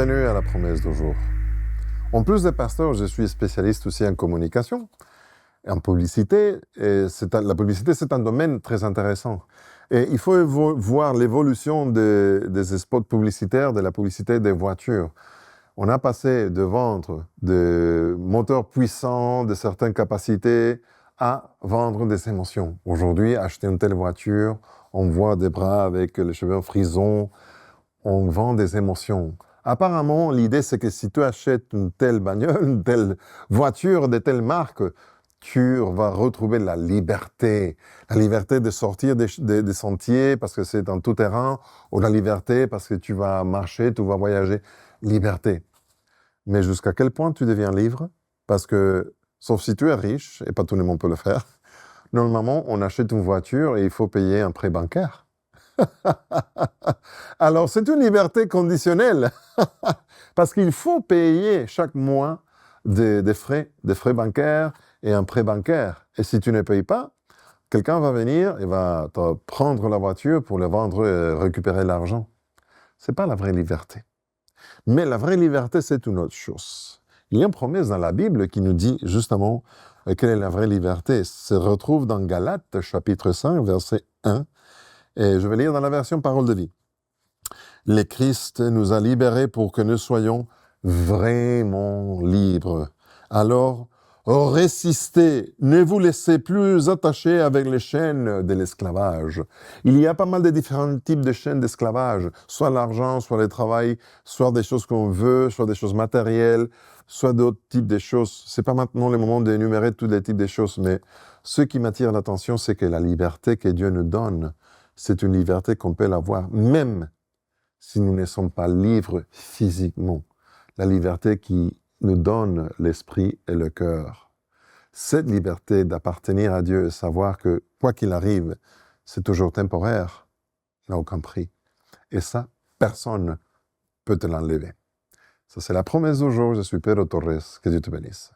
Bienvenue à la promesse du jour. En plus de pasteur, je suis spécialiste aussi en communication et en publicité. Et la publicité, c'est un domaine très intéressant. Et il faut voir l'évolution des spots publicitaires, de la publicité des voitures. On a passé de vendre des moteurs puissants, de certaines capacités, à vendre des émotions. Aujourd'hui, acheter une telle voiture, on voit des bras avec les cheveux en frison, on vend des émotions. Apparemment, l'idée, c'est que si tu achètes une telle bagnole, une telle voiture de telle marque, tu vas retrouver la liberté de sortir des sentiers parce que c'est en tout terrain, ou la liberté parce que tu vas marcher, tu vas voyager. Liberté. Mais jusqu'à quel point tu deviens libre? Parce que, sauf si tu es riche, et pas tout le monde peut le faire, normalement, on achète une voiture et il faut payer un prêt bancaire. Alors, c'est une liberté conditionnelle. Parce qu'il faut payer chaque mois des frais bancaires et un prêt bancaire. Et si tu ne payes pas, quelqu'un va venir et va te prendre la voiture pour la vendre et récupérer l'argent. C'est pas la vraie liberté. Mais la vraie liberté, c'est une autre chose. Il y a une promesse dans la Bible qui nous dit justement quelle est la vraie liberté. Ça se retrouve dans Galates, chapitre 5, verset 1. Et je vais lire dans la version Parole de vie. Le Christ nous a libérés pour que nous soyons vraiment libres. Alors, résistez, ne vous laissez plus attacher avec les chaînes de l'esclavage. Il y a pas mal de différents types de chaînes d'esclavage, soit l'argent, soit le travail, soit des choses qu'on veut, soit des choses matérielles, soit d'autres types de choses. C'est pas maintenant le moment d'énumérer tous les types de choses, mais ce qui m'attire l'attention, c'est que la liberté que Dieu nous donne, c'est une liberté qu'on peut l'avoir, même si nous ne sommes pas libres physiquement. La liberté qui nous donne l'esprit et le cœur. Cette liberté d'appartenir à Dieu et savoir que, quoi qu'il arrive, c'est toujours temporaire, n'a aucun prix. Et ça, personne ne peut te l'enlever. Ça, c'est la promesse du jour. Je suis Pedro Torres. Que Dieu te bénisse.